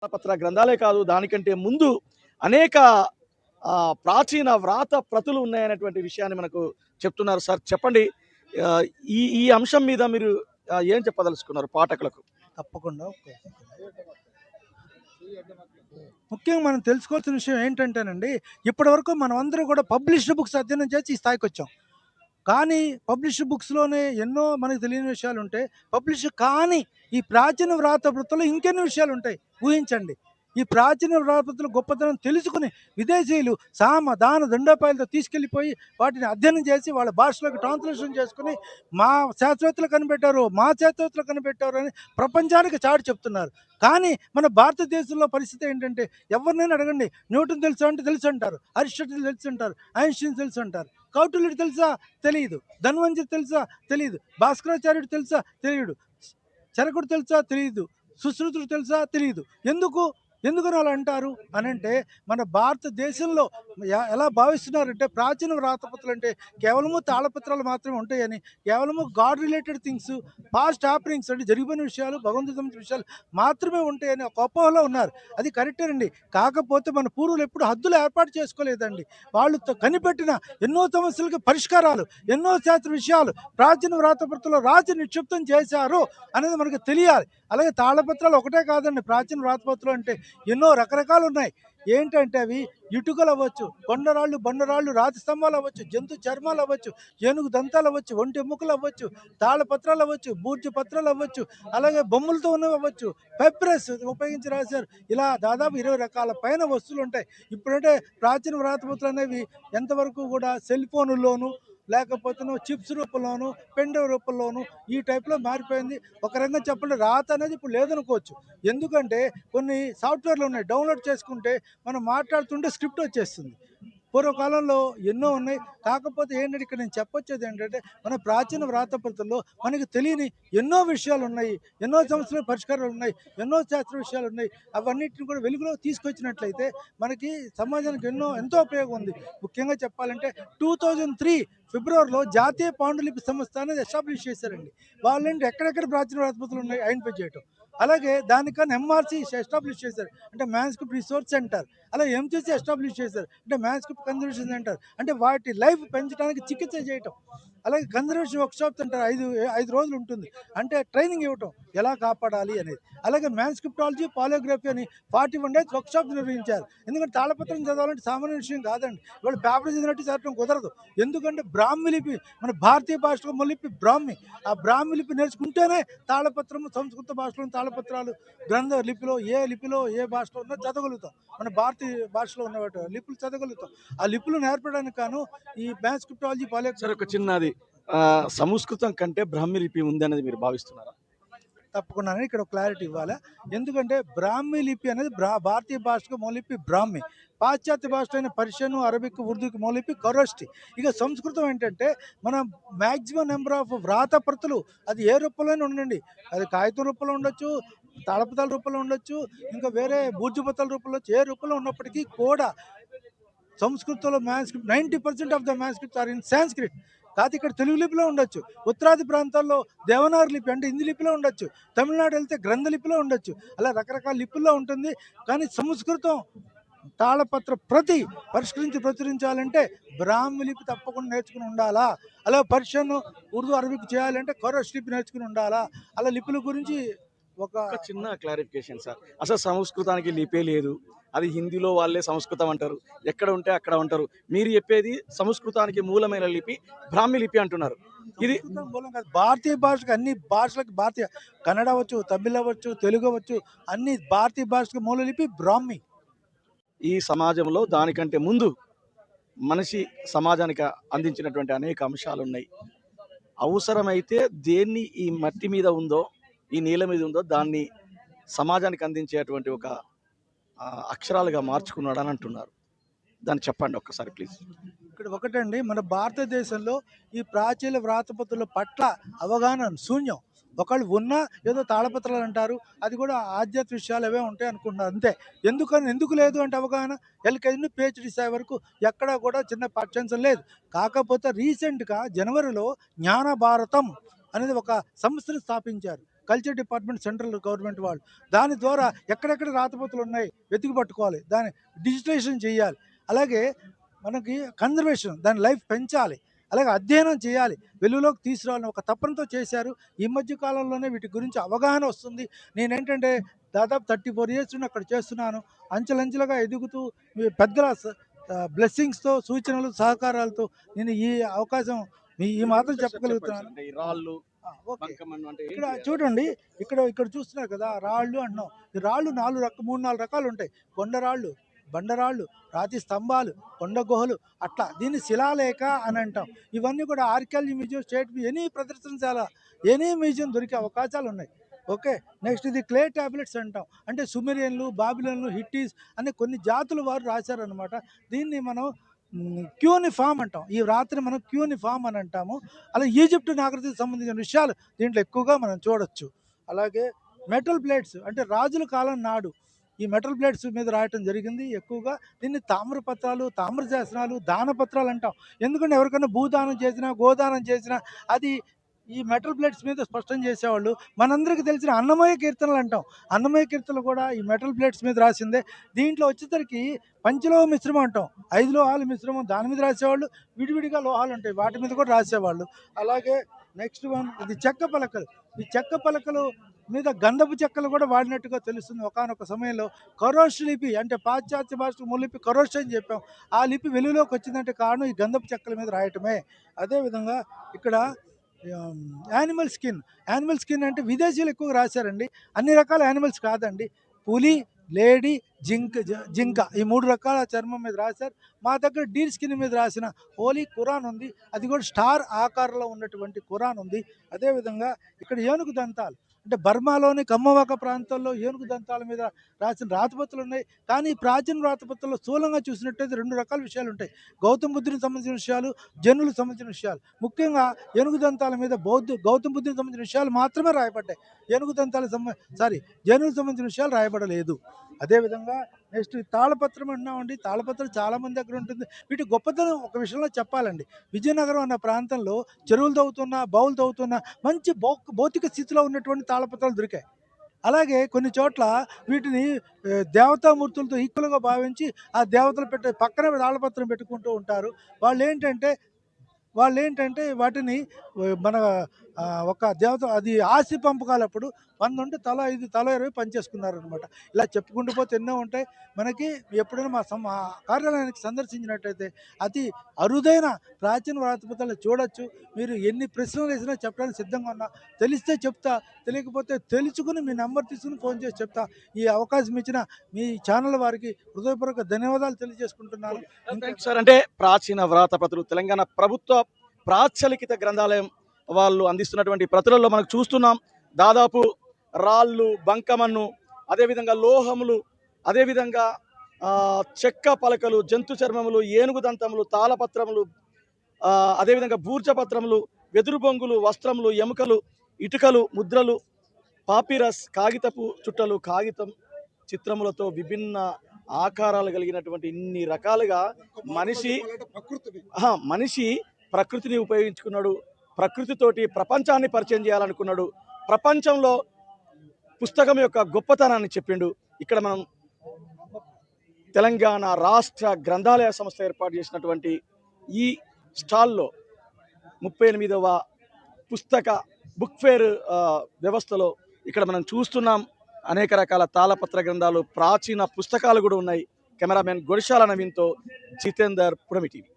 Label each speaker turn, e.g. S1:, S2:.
S1: పత్ర గ్రంథాలే కాదు, దానికంటే ముందు అనేక ప్రాచీన వ్రాత ప్రతులు ఉన్నాయనేటువంటి విషయాన్ని మనకు చెప్తున్నారు. సార్ చెప్పండి. ఆహ్, ఈ ఈ అంశం మీద మీరు ఏం చెప్పదలుచుకున్నారు పాఠకులకు?
S2: తప్పకుండా. ముఖ్యంగా మనం తెలుసుకోవాల్సిన విషయం ఏంటంటేనండి, ఇప్పటివరకు మనమందరం కూడా పబ్లిష్డ్ బుక్స్ అధ్యయనం చేసి ఈ స్థాయికొచ్చాం. కానీ పబ్లిష్డ్ బుక్స్‌లోనే ఎన్నో మనకు తెలియని విషయాలుంటాయి. పబ్లిష్ కాని ఈ ప్రాచీన వ్రాతప్రతుల్లో ఇంకెన్ని విషయాలుంటాయి ఊహించండి. ఈ ప్రాచీన వ్రాతప్రతుల గొప్పతనం తెలుసుకొని విదేశీయులు సామ, దాన, దండోపాయాలతో తీసుకెళ్ళిపోయి వాటిని అధ్యయనం చేసి వాళ్ళ భాషలోకి ట్రాన్స్‌లేషన్ చేసుకొని మా శాస్త్రవేత్తలు కనిపెట్టారు, మా శాస్త్రవేత్తలు కనిపెట్టారు అని ప్రపంచానికి చాటి చెప్తున్నారు. కానీ మన భారతదేశంలో పరిస్థితి ఏంటంటే ఎవరినైనా అడగండి, న్యూటన్ తెలుసా అంటే తెలుసంటారు. అరిస్టాటిల్ తెలుసంటారు. ఐన్‌స్టీన్ తెలుసంటారు. కౌటిల్యుడు తెలుసా? తెలీదు. ధన్వంతరి తెలుసా? తెలీదు. భాస్కరాచార్యుడు తెలుసా? తెలియడు. చరకుడు తెలుసా? తెలీదు. సుశ్రుతుడు తెలుసా? తెలీదు. ఎందుకు? ఎందుకని అలా అంటారు అనంటే, మన భారతదేశంలో ఎలా భావిస్తున్నారంటే ప్రాచీన వ్రాతప్రతులంటే కేవలము తాళపత్రాలు మాత్రమే ఉంటాయని, కేవలము God related things, past happenings అంటే జరిగిపోయిన విషయాలు, భగవంతుడికి సంబంధించిన విషయాలు మాత్రమే ఉంటాయని ఒక అపోహలో ఉన్నారు. అది కరెక్టేనండి. కాకపోతే మన పూర్వులు ఎప్పుడు హద్దులు ఏర్పాటు చేసుకోలేదండి. వాళ్ళు కనిపెట్టిన ఎన్నో సమస్యలకి పరిష్కారాలు, ఎన్నో శాస్త్ర విషయాలు ప్రాచీన వ్రాతప్రతుల్లో రాసి నిక్షిప్తం చేశారు అనేది మనకు తెలియాలి. అలాగే తాళపత్రాలు ఒకటే కాదండి, ప్రాచీన వ్రాతప్రతులు అంటే ఎన్నో రకరకాలు ఉన్నాయి. ఏంటంటే అవి ఇటుకలు అవ్వచ్చు, కొండరాళ్ళు, బండరాళ్ళు, రాతి స్తంభాలు అవ్వచ్చు, జంతు చర్మాలు అవ్వచ్చు, ఏనుగు దంతాలు అవ్వచ్చు, ఒంటి ఎముకలు అవ్వచ్చు, తాళపత్రాలు అవ్వచ్చు, బూర్జు పత్రాలు అవ్వచ్చు, అలాగే బొమ్మలతో ఉన్నవి అవ్వచ్చు, పెప్రస్ ఉపయోగించి రాశారు. ఇలా దాదాపు 20 రకాల పైన వస్తువులు ఉంటాయి. ఇప్పుడంటే ప్రాచీన వ్రాతప్రతులు అనేవి ఎంతవరకు కూడా సెల్ ఫోనుల్లోనూ లేకపోతే చిప్స్ రూపంలోను, పెన్ డ్రైవ్ రూపంలోను ఈ టైప్‌లో మారిపోయింది. ఒక రకంగా చెప్పండి, రాత అనేది ఇప్పుడు లేదనుకోవచ్చు. ఎందుకంటే కొన్ని సాఫ్ట్‌వేర్‌లు ఉన్నాయి. డౌన్‌లోడ్ చేసుకుంటే మనం మాట్లాడుతుంటే స్క్రిప్ట్ వచ్చేస్తుంది. పూర్వకాలంలో ఎన్నో ఉన్నాయి. కాకపోతే ఏంటంటే ఇక్కడ నేను చెప్పొచ్చేది ఏంటంటే, మన ప్రాచీన వ్రాతప్రతుల్లో మనకు తెలియని ఎన్నో విషయాలున్నాయి. ఎన్నో సమస్యల పరిష్కారాలున్నాయి. ఎన్నో శాస్త్ర విషయాలున్నాయి. అవన్నిటిని కూడా వెలుగులోకి తీసుకొచ్చినట్లయితే మనకి సమాజానికి ఎంతో ఉపయోగం ఉంది. ముఖ్యంగా చెప్పాలంటే 2003 ఫిబ్రవరిలో జాతీయ పాండులిపి సంస్థ అనేది ఎస్టాబ్లిష్ చేశారండి. వాళ్ళేంటి ఎక్కడెక్కడ ప్రాచీన వ్రాతప్రతులు ఉన్నాయి ఐడెంటిఫై చేయటం. అలాగే దానికన్నా ఎంఆర్‌సి ఎస్టాబ్లిష్ చేశారు. అంటే మ్యాన్‌స్క్రిప్ట్ రిసోర్స్ సెంటర్. అలా ఎంసీసీ ఎస్టాబ్లిష్ చేశారు. అంటే మ్యాన్‌స్క్రిప్ట్ కన్జర్వేషన్ సెంటర్. అంటే వాటి లైఫ్ పెంచడానికి చికిత్స చేయటం. అలాగే కన్జర్వేషన్ వర్క్‌షాప్స్ అంటారు. 5 రోజులు ఉంటుంది. అంటే ట్రైనింగ్ ఇవ్వటం. ఎలా కాపాడాలి అనేది. అలాగే మ్యాన్‌స్క్రిప్టాలజీ, పాలియోగ్రఫీ అని 41 డేస్ వర్క్‌షాప్స్ నిర్వహించారు. ఎందుకంటే తాళపత్రం చదవాలంటే సామాన్య విషయం కాదండి. ఇవాళ పేపర్ చదివినట్టు చదవటం కుదరదు. ఎందుకంటే బ్రాహ్మి లిపి మన భారతీయ భాషలో లిపి బ్రాహ్మి. ఆ బ్రాహ్మి లిపి నేర్చుకుంటేనే తాళపత్రము సంస్కృత భాషలోని తాళపత్రాలు గ్రంథ లిపిలో ఏ భాషలో ఉన్నా చదవగలుగుతాం. మన భారతీయ భాషలో ఉన్న లిపులు చదవగలుగుతాం. ఆ లిపులు నేర్పడానికి గాను ఈ మ్యాన్‌స్క్రిప్టాలజీ,
S1: సార్ ఒక
S2: పాలియోగ్రఫీ
S1: చిన్నది, సంస్కృతం కంటే బ్రాహ్మీ లిపి ఉందనేది మీరు భావిస్తున్నారా?
S2: తప్పకుండానే ఇక్కడ ఒక క్లారిటీ ఇవ్వాలా. ఎందుకంటే బ్రాహ్మీ లిపి అనేది భారతీయ భాషకు మూలలిపి బ్రాహ్మి. పాశ్చాత్య భాషలైన పర్షియన్, అరబిక్, ఉర్దూకి మూలలిపి ఖరోష్టి. ఇక సంస్కృతం ఏంటంటే మనం మాక్సిమం నెంబర్ ఆఫ్ వ్రాతప్రతులు అది ఏ రూపంలోనే ఉండండి. అది కాగితం రూపంలో ఉండొచ్చు, తాళపత్రాల రూపంలో ఉండొచ్చు, ఇంకా వేరే బూర్జుపత్రాల రూపంలో ఏ రూపంలో ఉన్నప్పటికీ కూడా సంస్కృతంలో manuscript 90% of the manuscripts are in Sanskrit. కాతే ఇక్కడ తెలుగు లిపిలో ఉండొచ్చు. ఉత్తరాది ప్రాంతాల్లో దేవనాగరి లిపి అంటే హిందీ లిపిలో ఉండొచ్చు. తమిళనాడు వెళ్తే గ్రంథ లిపిలో ఉండొచ్చు. అలా రకరకాల లిపుల్లో ఉంటుంది. కానీ సంస్కృతం తాళపత్ర ప్రతి పరిష్కరించి ప్రచురించాలంటే బ్రాహ్మి లిపి తప్పకుండా నేర్చుకుని ఉండాలా. అలా పర్షియన్, ఉర్దూ, అరబిక్ చేయాలంటే ఖరోష్ లిపి నేర్చుకుని ఉండాలా. అలా లిపుల గురించి ఒక
S1: ఒక చిన్న క్లారిఫికేషన్ సార్. అసలు సంస్కృతానికి లిపే లేదు. అది హిందీలో వాళ్ళే సంస్కృతం అంటారు. ఎక్కడ ఉంటే అక్కడ అంటారు. మీరు చెప్పేది సంస్కృతానికి మూలమైన లిపి బ్రాహ్మీ లిపి అంటున్నారు. ఇది
S2: సంస్కృతం మూలం కాదు. భారతీయ భాషకు అన్ని భాషలకు భారతీయ కన్నడ అవ్వచ్చు, తమిళ్ అవ్వచ్చు, తెలుగు అవ్వచ్చు, అన్ని భారతీయ భాషకు మూల లిపి బ్రాహ్మి.
S1: ఈ సమాజంలో దానికంటే ముందు మనిషి సమాజానికి అందించినటువంటి అనేక అంశాలున్నాయి. అవసరమైతే దేన్ని ఈ మట్టి మీద ఉందో, ఈ నేల మీద ఉందో దాన్ని సమాజానికి అందించేటువంటి ఒక అక్షరాలుగా మార్చుకున్నాడని అంటున్నారు. దాన్ని చెప్పండి ఒక్కసారి ప్లీజ్.
S2: ఇక్కడ ఒకటండి, మన భారతదేశంలో ఈ ప్రాచీన వ్రాతప్రతుల పట్ల అవగాహన శూన్యం. ఒకళ్ళు ఉన్నా ఏదో తాళపత్రాలు అంటారు. అది కూడా ఆధ్యాత్మిక విషయాలు అవే ఉంటాయి అనుకుంటున్నారు అంతే. ఎందుకు లేదు అంటే అవగాహన ఎల్‌కేజీ నుండి పీహెచ్‌డీ స్థాయి వరకు ఎక్కడా కూడా చిన్న పాఠ్యాంశం లేదు. కాకపోతే రీసెంట్‌గా జనవరిలో జ్ఞాన భారతం అనేది ఒక సంస్థను స్థాపించారు. కల్చర్ డిపార్ట్మెంట్ సెంట్రల్ గవర్నమెంట్ వాళ్ళు. దాని ద్వారా ఎక్కడెక్కడ రాతపోతులు ఉన్నాయి వెతికి పట్టుకోవాలి, దాన్ని డిజిటలైజేషన్ చేయాలి. అలాగే మనకి కన్జర్వేషన్, దాని లైఫ్ పెంచాలి, అలాగే అధ్యయనం చేయాలి, వెలుగులోకి తీసుకురావాలని ఒక తపనతో చేశారు. ఈ మధ్య కాలంలోనే వీటి గురించి అవగాహన వస్తుంది. నేనేంటంటే దాదాపు 34 ఇయర్స్ నుండి అక్కడ చేస్తున్నాను. అంచెలంచెలుగా ఎదుగుతూ మీ పెద్దల బ్లెస్సింగ్స్తో, సూచనలు, సహకారాలతో నేను ఈ అవకాశం ఈ మాత్రం చెప్పగలుగుతున్నాను.
S1: అంటే ఈ రాళ్ళు
S2: ఓకే.
S1: బంకమన్ను అంటే
S2: ఇక్కడ
S1: ఏంటి?
S2: చూడండి, ఇక్కడ చూస్తున్నారు కదా రాళ్ళు అంటున్నాం. ఈ రాళ్ళు 3-4 రకాలు ఉంటాయి. కొండరాళ్ళు, బండరాళ్ళు, రాతి స్తంభాలు, కొండ గుహలు, అట్లా దీన్ని శిలాలేఖ అని అంటాం. ఇవన్నీ కూడా ఆర్కియాలజీ మ్యూజియం, స్టేట్ ఎనీ ప్రదర్శనశాల, ఎనీ మ్యూజియం దొరికే అవకాశాలు ఉన్నాయి. ఓకే. నెక్స్ట్ ఇది క్లే టాబ్లెట్స్ అంటాం. అంటే సుమెరియన్లు, బాబిలోన్లు, హిట్టీస్ అనే కొన్ని జాతుల వారు రాశారనమాట. దీన్ని మనం క్యూనిఫామ్ అంటాం. ఈ రాత్రి మనం క్యూనిఫామ్ అని అంటాము. అలా ఈజిప్ట్ నాగరికతకు సంబంధించిన విషయాలు దీంట్లో ఎక్కువగా మనం చూడొచ్చు. అలాగే మెటల్ ప్లేట్స్ అంటే రాజుల కాలం నాడు ఈ మెటల్ ప్లేట్స్ మీద రాయటం జరిగింది ఎక్కువగా. దీన్ని తామ్రపత్రాలు, తామ్ర శాసనాలు, దానపత్రాలు అంటాం. ఎందుకంటే ఎవరికైనా భూదానం చేసినా, గోదానం చేసినా అది ఈ మెటల్ ప్లేట్స్ మీద స్పష్టం చేసేవాళ్ళు. మనందరికీ తెలిసిన అన్నమయ్య కీర్తనలు అంటాం. అన్నమయ్య కీర్తనలు కూడా ఈ మెటల్ ప్లేట్స్ మీద రాసిందే. దీంట్లో వచ్చేసరికి పంచలోహ మిశ్రమం అంటాం. 5 లోహాల మిశ్రమం దాని మీద రాసేవాళ్ళు. విడివిడిగా లోహాలు ఉంటాయి, వాటి మీద కూడా రాసేవాళ్ళు. అలాగే నెక్స్ట్ వన్ ఇది చెక్క పలకలు. ఈ చెక్క పలకలు మీద గంధపు చెక్కలు కూడా వాడినట్టుగా తెలుస్తుంది. ఒకానొక సమయంలో ఖరోష్ లిపి అంటే పాశ్చాత్య భాషకు మూలిపి ఖరోష్ అని చెప్పాం. ఆ లిపి వెలుగులోకి వచ్చిందంటే కారణం ఈ గంధపు చెక్కల మీద రాయటమే. అదేవిధంగా ఇక్కడ యానిమల్ స్కిన్ అంటే విదేశీయులు ఎక్కువగా రాశారండి. అన్ని రకాల యానిమల్స్ కాదండి. పులి, లేడీ, జింక ఈ 3 రకాల చర్మం మీద రాశారు. మా దగ్గర డీర్ స్కిన్ మీద రాసిన హోలీ ఖురాన్ ఉంది. అది కూడా స్టార్ ఆకారంలో ఉన్నటువంటి ఖురాన్ ఉంది. అదేవిధంగా ఇక్కడ ఏనుగు దంతాలు అంటే బర్మాలోని కమ్మవాక ప్రాంతాల్లో ఏనుగు దంతాల మీద రాసిన రాతపత్రులు ఉన్నాయి. కానీ ఈ ప్రాచీన రాతపత్రుల్లో స్థూలంగా చూసినట్టయితే 2 రకాల విషయాలు ఉంటాయి. గౌతమ బుద్ధునికి సంబంధించిన విషయాలు, జనులకు సంబంధించిన విషయాలు. ముఖ్యంగా ఏనుగు దంతాల మీద గౌతమ బుద్ధునికి సంబంధించిన విషయాలు మాత్రమే రాయబడ్డాయి. ఏనుగు దంతాలకు జనులకు సంబంధించిన విషయాలు రాయబడలేదు. అదేవిధంగా నెక్స్ట్ తాళపత్రం అంటున్నామండి. తాళపత్రం చాలామంది దగ్గర ఉంటుంది. వీటి గొప్పతనం ఒక విషయంలో చెప్పాలండి. విజయనగరం అన్న ప్రాంతంలో చెరువులు తవ్వుతున్నా, బావులు తవ్వుతున్నా మంచి భౌతిక స్థితిలో ఉన్నటువంటి తాళపత్రాలు దొరికాయి. అలాగే కొన్ని చోట్ల వీటిని దేవతామూర్తులతో ఈక్వల్గా భావించి ఆ దేవతలు పక్కనే తాళపత్రం పెట్టుకుంటూ ఉంటారు. వాళ్ళేంటంటే వాటిని మన ఒక దేవత అది ఆస్తి పంపకాలప్పుడు 100 ఉంటే తల 5 తల 20 పనిచేసుకున్నారనమాట. ఇలా చెప్పుకుంటూ పోతే ఎన్నో ఉంటాయి. మనకి ఎప్పుడైనా మా కార్యాలయానికి సందర్శించినట్టయితే అతి అరుదైన ప్రాచీన వ్రాతపత్రాలు చూడొచ్చు. మీరు ఎన్ని ప్రశ్నలు వేసినా చెప్పడానికి సిద్ధంగా ఉన్నా. తెలిస్తే చెప్తా, తెలియకపోతే తెలుసుకుని మీ నెంబర్ తీసుకుని ఫోన్ చేసి చెప్తా. ఈ అవకాశం ఇచ్చిన మీ ఛానల్ వారికి హృదయపూర్వక ధన్యవాదాలు తెలియజేసుకుంటున్నాను.
S1: సార్ అంటే ప్రాచీన వ్రాతప్రతులు తెలంగాణ ప్రభుత్వ ప్రాచలికిత గ్రంథాలయం వాళ్ళు అందిస్తున్నటువంటి ప్రతులలో మనకు చూస్తున్నాం. దాదాపు రాళ్ళు, బంకమన్ను, అదేవిధంగా లోహములు, అదేవిధంగా చెక్క పలకలు, జంతు చర్మములు, ఏనుగు దంతములు, తాళపత్రములు, అదేవిధంగా బూర్జపత్రములు, వెదురు బొంగులు, వస్త్రములు, ఎముకలు, ఇటుకలు, ముద్రలు, పాపిరస్, కాగితపు చుట్టలు, కాగితం చిత్రములతో విభిన్న ఆకారాలు కలిగినటువంటి ఇన్ని రకాలుగా మనిషి ప్రకృతిని ఉపయోగించుకున్నాడు. ప్రకృతితోటి ప్రపంచాన్ని పరిచయం చేయాలనుకున్నాడు. ప్రపంచంలో పుస్తకం యొక్క గొప్పతనాన్ని చెప్పిండు. ఇక్కడ మనం తెలంగాణ రాష్ట్ర గ్రంథాలయ సంస్థ ఏర్పాటు చేసినటువంటి ఈ స్టాల్లో 38వ పుస్తక బుక్ ఫేర్ వ్యవస్థలో ఇక్కడ మనం చూస్తున్నాం. అనేక రకాల తాళపత్ర గ్రంథాలు, ప్రాచీన పుస్తకాలు కూడా ఉన్నాయి. కెమెరామెన్ గొడిశాల నవీన్తో జితేందర్, పుడమి టీవీ.